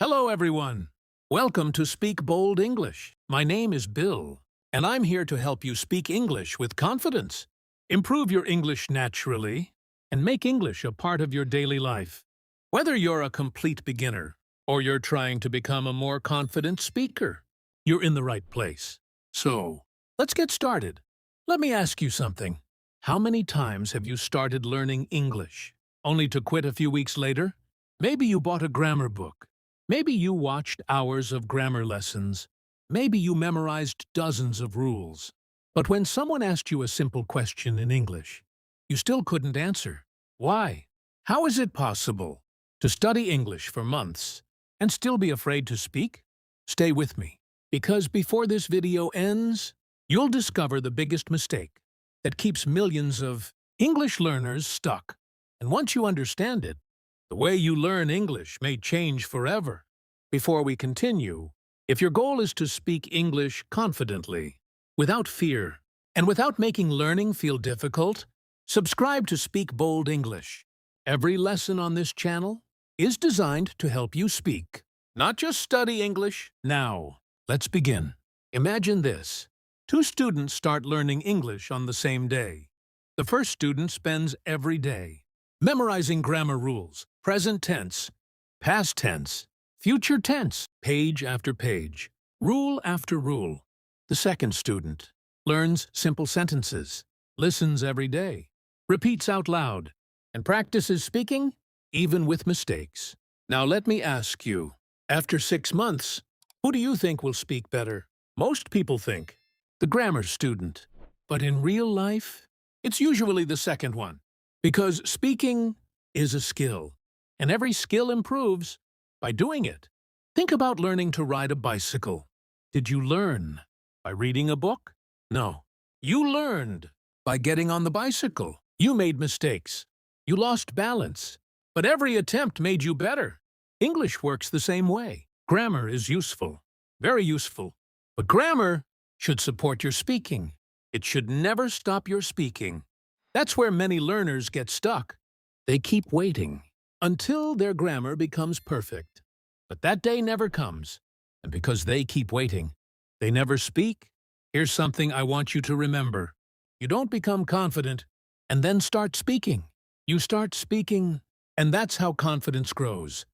Hello, everyone. Welcome to Speak Bold English. My name is Bill, and I'm here to help you speak English with confidence, improve your English naturally, and make English a part of your daily life. Whether you're a complete beginner or you're trying to become a more confident speaker, you're in the right place. So, let's get started. Let me ask you something. How many times have you started learning English, only to quit a few weeks later? Maybe you bought a grammar book. Maybe you watched hours of grammar lessons. Maybe you memorized dozens of rules. But when someone asked you a simple question in English, you still couldn't answer. Why? How is it possible to study English for months and still be afraid to speak? Stay with me, because before this video ends, you'll discover the biggest mistake that keeps millions of English learners stuck. And once you understand it, the way you learn English may change forever. Before we continue, if your goal is to speak English confidently, without fear, and without making learning feel difficult, subscribe to Speak Bold English. Every lesson on this channel is designed to help you speak, not just study English. Now, let's begin. Imagine this. Two students start learning English on the same day. The first student spends every day memorizing grammar rules, present tense, past tense, future tense, page after page, rule after rule. The second student learns simple sentences, listens every day, repeats out loud, and practices speaking even with mistakes. Now let me ask you, after 6 months, who do you think will speak better? Most people think the grammar student. But in real life, it's usually the second one. Because speaking is a skill, and every skill improves by doing it. Think about learning to ride a bicycle. Did you learn by reading a book? No. You learned by getting on the bicycle. You made mistakes. You lost balance. But every attempt made you better. English works the same way. Grammar is useful, very useful. But grammar should support your speaking. It should never stop your speaking. That's where many learners get stuck. They keep waiting until their grammar becomes perfect. But that day never comes. And because they keep waiting, they never speak. Here's something I want you to remember. You don't become confident and then start speaking. You start speaking, and that's how confidence grows.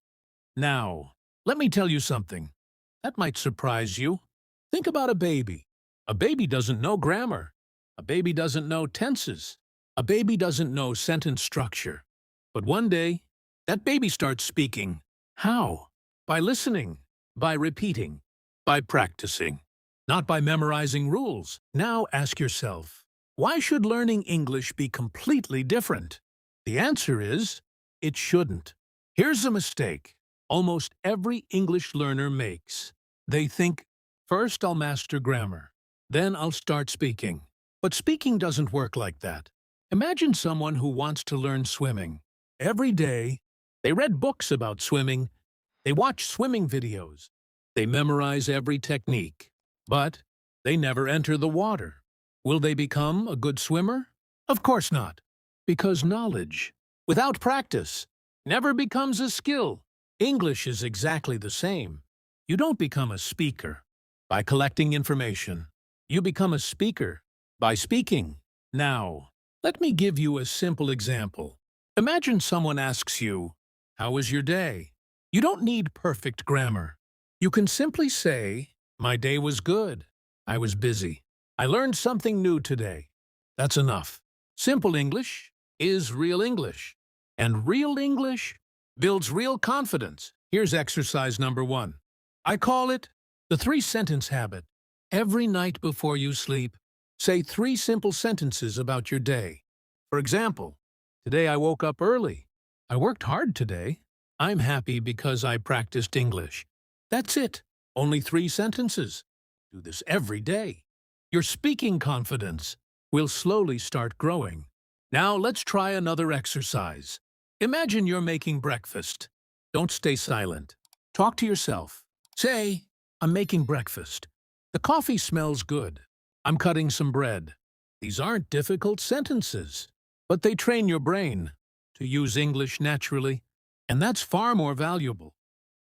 Now, let me tell you something. That might surprise you. Think about a baby. A baby doesn't know grammar. A baby doesn't know tenses. A baby doesn't know sentence structure. But one day, that baby starts speaking. How? By listening, by repeating, by practicing, not by memorizing rules. Now ask yourself, why should learning English be completely different? The answer is, it shouldn't. Here's a mistake almost every English learner makes. They think, first I'll master grammar, then I'll start speaking. But speaking doesn't work like that. Imagine someone who wants to learn swimming. Every day, they read books about swimming, they watch swimming videos, they memorize every technique, but they never enter the water. Will they become a good swimmer? Of course not, because knowledge, without practice, never becomes a skill. English is exactly the same. You don't become a speaker by collecting information. You become a speaker by speaking. Now, let me give you a simple example. Imagine someone asks you, "How was your day?" You don't need perfect grammar. You can simply say, "My day was good. I was busy. I learned something new today." That's enough. Simple English is real English. And real English builds real confidence. Here's exercise number 1. I call it the 3-sentence habit. Every night before you sleep, say 3 simple sentences about your day. For example, today I woke up early. I worked hard today. I'm happy because I practiced English. That's it. Only 3 sentences. Do this every day. Your speaking confidence will slowly start growing. Now let's try another exercise. Imagine you're making breakfast. Don't stay silent. Talk to yourself. Say, "I'm making breakfast. The coffee smells good. I'm cutting some bread." These aren't difficult sentences, but they train your brain to use English naturally, and that's far more valuable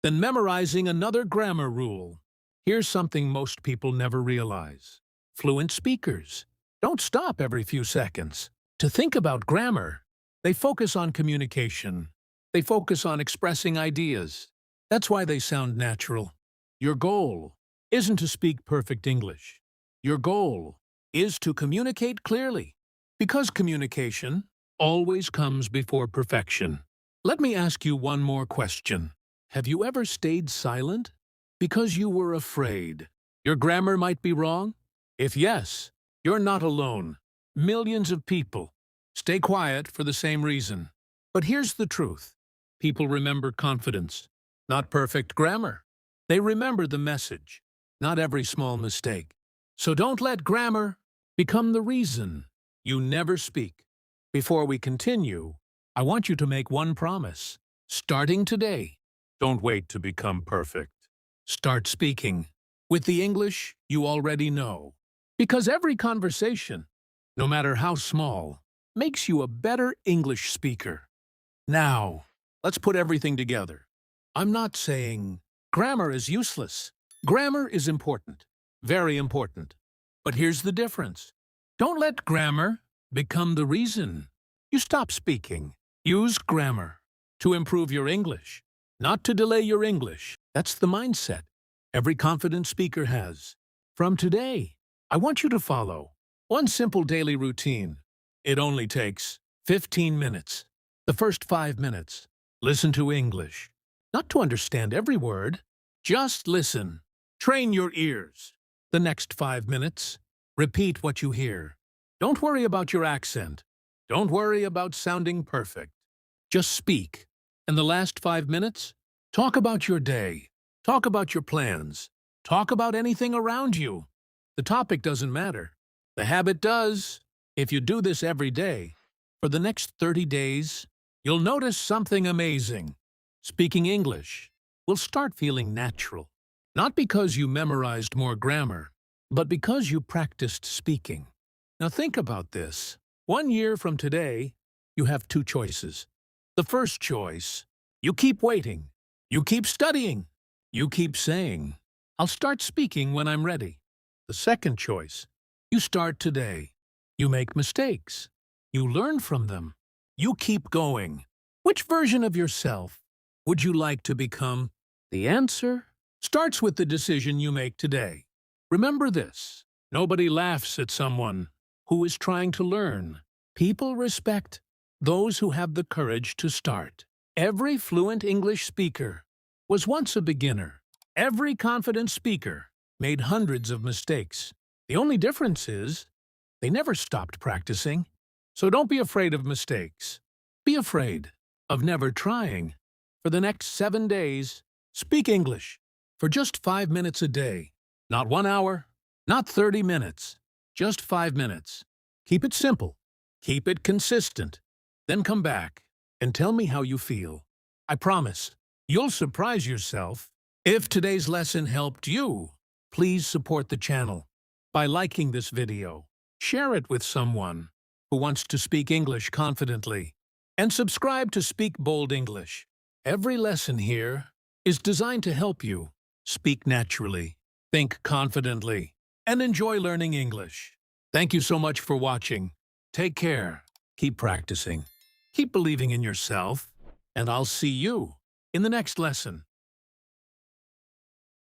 than memorizing another grammar rule. Here's something most people never realize. Fluent speakers don't stop every few seconds to think about grammar. They focus on communication. They focus on expressing ideas. That's why they sound natural. Your goal isn't to speak perfect English. Your goal is to communicate clearly, because communication always comes before perfection. Let me ask you one more question. Have you ever stayed silent because you were afraid your grammar might be wrong? If yes, you're not alone. Millions of people stay quiet for the same reason. But here's the truth. People remember confidence, not perfect grammar. They remember the message, not every small mistake. So don't let grammar become the reason you never speak. Before we continue, I want you to make one promise. Starting today, don't wait to become perfect. Start speaking with the English you already know. Because every conversation, no matter how small, makes you a better English speaker. Now, let's put everything together. I'm not saying grammar is useless. Grammar is important, very important. But here's the difference. Don't let grammar become the reason you stop speaking. Use grammar to improve your English, not to delay your English. That's the mindset every confident speaker has. From today, I want you to follow one simple daily routine. It only takes 15 minutes. The first 5 minutes, listen to English. Not to understand every word, just listen. Train your ears. The next 5 minutes, repeat what you hear. Don't worry about your accent. Don't worry about sounding perfect. Just speak. And the last 5 minutes, talk about your day. Talk about your plans. Talk about anything around you. The topic doesn't matter. The habit does. If you do this every day, for the next 30 days, you'll notice something amazing. Speaking English will start feeling natural. Not because you memorized more grammar, but because you practiced speaking. Now think about this. 1 year from today, you have 2 choices. The first choice, you keep waiting. You keep studying. You keep saying, I'll start speaking when I'm ready. The second choice, you start today. You make mistakes. You learn from them. You keep going. Which version of yourself would you like to become? The answer starts with the decision you make today. Remember this. Nobody laughs at someone who is trying to learn. People respect those who have the courage to start. Every fluent English speaker was once a beginner. Every confident speaker made hundreds of mistakes. The only difference is they never stopped practicing. So don't be afraid of mistakes. Be afraid of never trying. For the next 7 days, speak English for just 5 minutes a day. Not 1 hour, not 30 minutes, just 5 minutes. Keep it simple. Keep it consistent. Then come back and tell me how you feel. I promise, you'll surprise yourself. If today's lesson helped you, please support the channel by liking this video. Share it with someone who wants to speak English confidently. And subscribe to Speak Bold English. Every lesson here is designed to help you speak naturally, think confidently, and enjoy learning English. Thank you so much for watching. Take care. Keep practicing. Keep believing in yourself. And I'll see you in the next lesson.